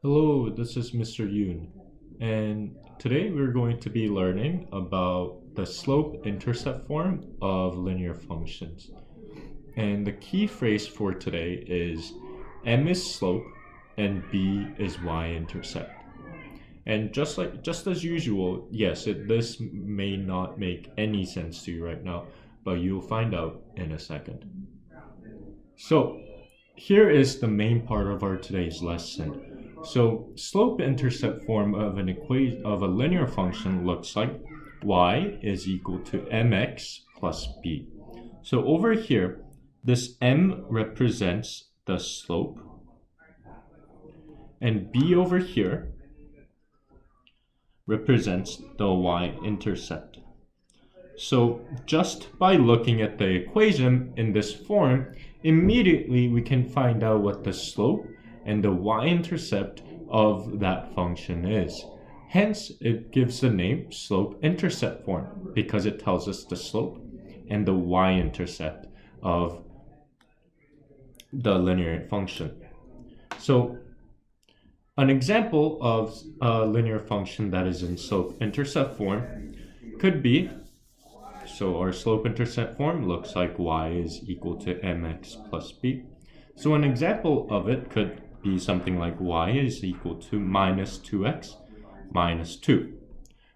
Hello, this is Mr. Yoon, and today we're going to be learning about the slope-intercept form of linear functions. And the key phrase for today is m is slope and b is y-intercept. And just as usual, yes, this may not make any sense to you right now, but you'll find out in a second. So here is the main part of our today's lesson. So slope-intercept form of an equation of a linear function looks like y is equal to mx plus b. So over here, this m represents the slope, and b over here represents the y-intercept. So just by looking at the equation in this form, immediately we can find out what the slope and the y-intercept of that function is. Hence, it gives the name slope-intercept form because it tells us the slope and the y-intercept of the linear function. So, an example of a linear function that is in slope-intercept form could be, so our slope-intercept form looks like y is equal to mx plus b. So an example of it could be something like y is equal to minus 2x minus 2,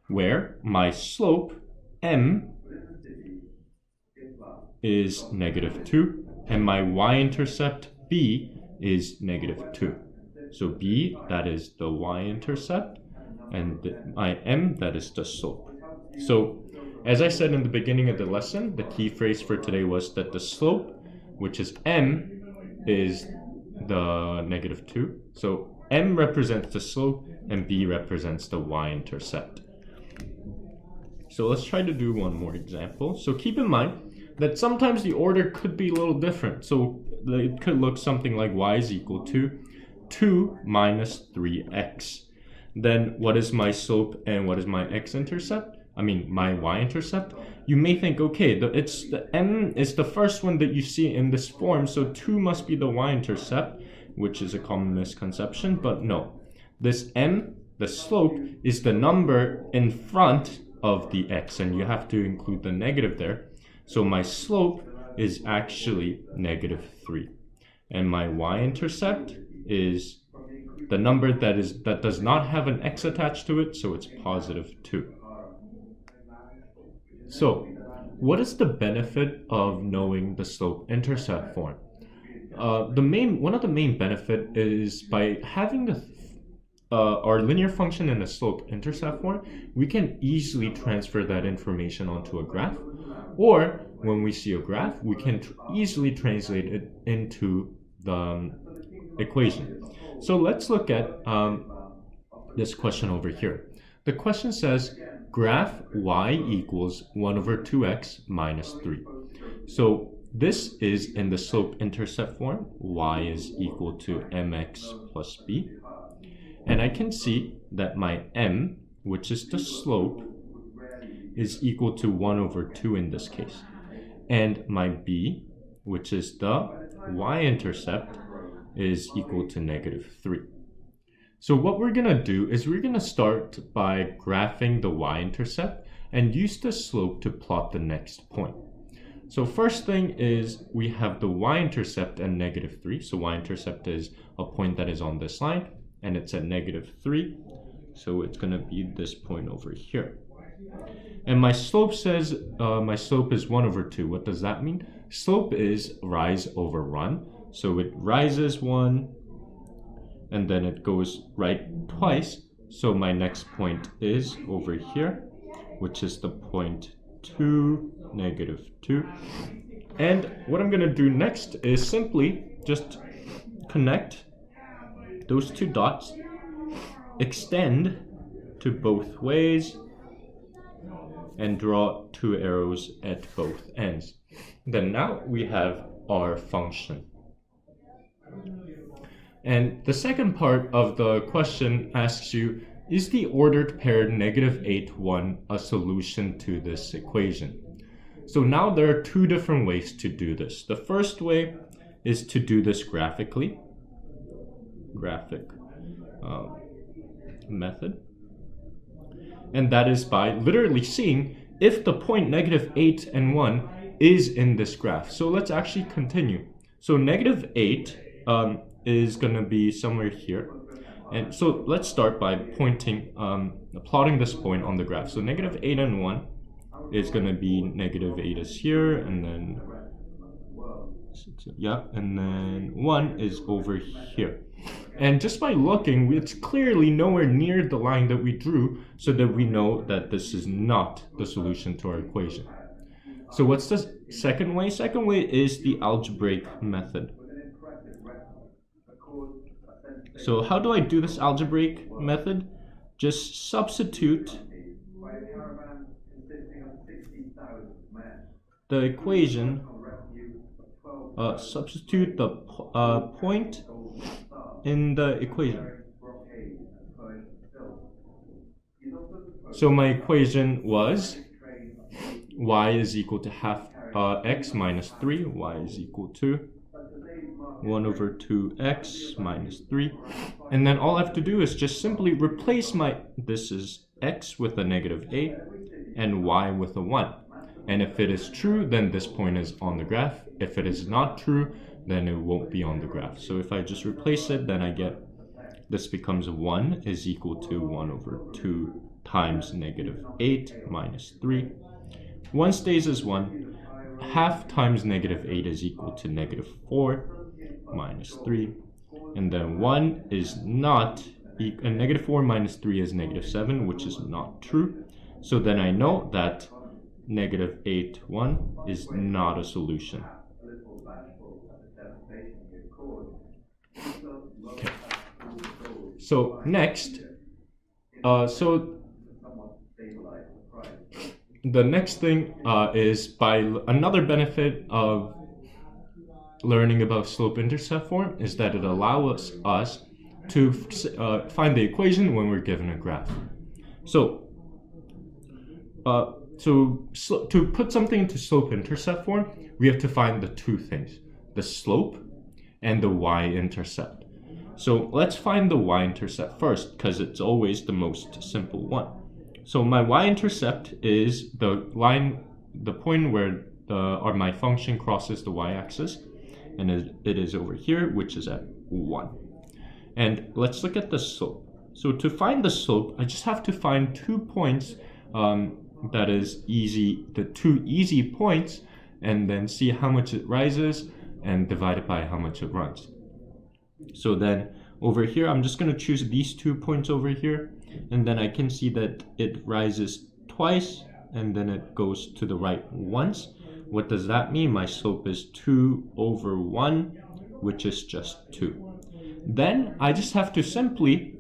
where my slope m is negative 2 and my y-intercept b is negative 2. So b, that is the y-intercept, and my m, that is the slope. So as I said in the beginning of the lesson, the key phrase for today was that the slope, which is m, is the negative 2. So m represents the slope and b represents the y-intercept. So let's try to do one more example. So keep in mind that sometimes the order could be a little different. So it could look something like y is equal to 2 minus 3x. Then what is my slope and what is my x-intercept? My y-intercept. You may think, okay, the m is the first one that you see in this form, so 2 must be the y-intercept, which is a common misconception, but no. This m, the slope, is the number in front of the x, and you have to include the negative there. So my slope is actually negative 3. And my y-intercept is the number that does not have an x attached to it, so it's positive 2. So, what is the benefit of knowing the slope-intercept form? One of the main benefit is by having our linear function in a slope-intercept form, we can easily transfer that information onto a graph, or when we see a graph, we can easily translate it into the equation. So let's look at this question over here. The question says, graph y equals 1 over 2x minus 3. So this is in the slope-intercept form. Y is equal to mx plus b. And I can see that my m, which is the slope, is equal to 1 over 2 in this case. And my b, which is the y-intercept, is equal to negative 3. So what we're going to do is we're going to start by graphing the y-intercept and use the slope to plot the next point. So first thing is we have the y-intercept at negative 3. So y-intercept is a point that is on this line, and it's at negative 3. So it's going to be this point over here. And my slope says my slope is 1 over 2. What does that mean? Slope is rise over run. So it rises 1, and then it goes right twice. So my next point is over here, which is the point 2, negative 2. And what I'm going to do next is simply just connect those two dots, extend to both ways, and draw 2 arrows at both ends. Then now we have our function. And the second part of the question asks you, is the ordered pair negative 8, 1 a solution to this equation? So now there are two different ways to do this. The first way is to do this graphically. method. And that is by literally seeing if the point -8 and 1 is in this graph. So let's actually continue. So -8 is going to be somewhere here. And so let's start by plotting this point on the graph. So -8 and 1 is going to be -8 is here, and then and then 1 is over here. And just by looking, it's clearly nowhere near the line that we drew, so that we know that this is not the solution to our equation. So what's the second way? Second way is the algebraic method. So how do I do this algebraic method? Just substitute the equation, substitute the point in the equation. So my equation was y is equal to half x minus 3, y is equal to 1 over 2x minus 3. And then all I have to do is just simply replace this is x with a -8 and y with a 1. And if it is true, then this point is on the graph. If it is not true, then it won't be on the graph. So if I just replace it, then I get this becomes 1 is equal to 1 over 2 times -8 minus 3. 1 stays as 1. Half times -8 is equal to -4 minus 3. And then 1 is not, and -4 minus 3 is -7, which is not true. So then I know that -8, 1 is not a solution. Okay. So next, the next thing is by another benefit of learning about slope-intercept form is that it allows us to find the equation when we're given a graph. So to put something into slope-intercept form, we have to find the two things, the slope and the y-intercept. So let's find the y-intercept first, because it's always the most simple one. So my y-intercept is the point where my function crosses the y-axis, and it is over here, which is at 1. And let's look at the slope. So to find the slope, I just have to find 2 points that is easy, the 2 easy points, and then see how much it rises and divide it by how much it runs. So then over here, I'm just going to choose these 2 points over here, and then I can see that it rises twice and then it goes to the right once. What does that mean? My slope is 2 over 1, which is just 2. Then I just have to simply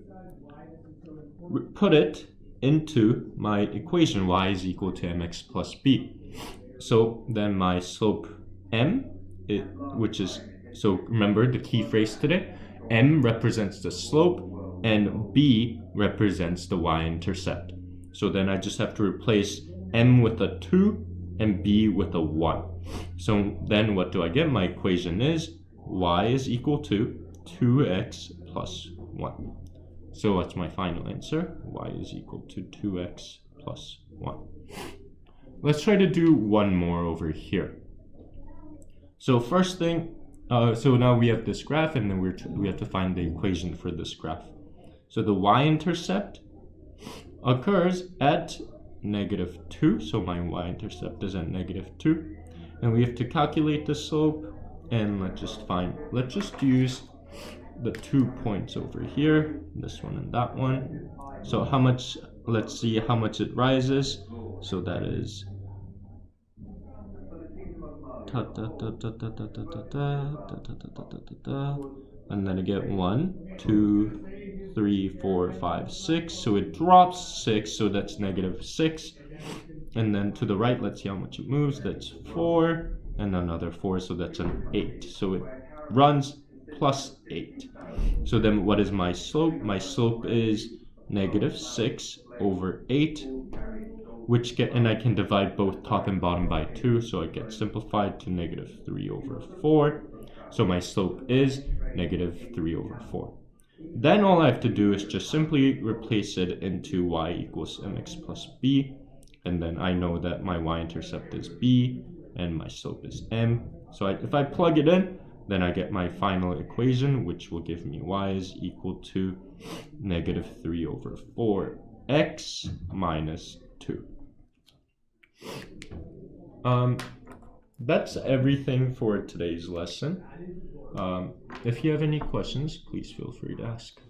put it into my equation, y is equal to mx plus b. So then my slope m, so remember the key phrase today, m represents the slope and b represents the y-intercept. So then I just have to replace m with a 2 and b with a 1. So then what do I get? My equation is y is equal to 2x plus 1. So that's my final answer. Y is equal to 2x plus 1. Let's try to do one more over here. So first thing, so now we have this graph, and then we have to find the equation for this graph. So the y-intercept occurs at -2. So my y-intercept is at -2. And we have to calculate the slope, and let's just use the 2 points over here, this one and that one. So how much, let's see how much it rises. So that is and then I get 1, 2, 3, 4, 5, 6. So it drops 6, so that's -6. And then to the right, let's see how much it moves. That's 4 and another 4, so that's an 8. So it runs plus 8. So then what is my slope? My slope is -6 over 8, and I can divide both top and bottom by 2, so it gets simplified to -3 over 4. So my slope is -3 over 4. Then all I have to do is just simply replace it into y equals mx plus b. And then I know that my y-intercept is b and my slope is m. So if I plug it in, then I get my final equation, which will give me y is equal to negative 3 over 4x minus 2. That's everything for today's lesson. If you have any questions, please feel free to ask.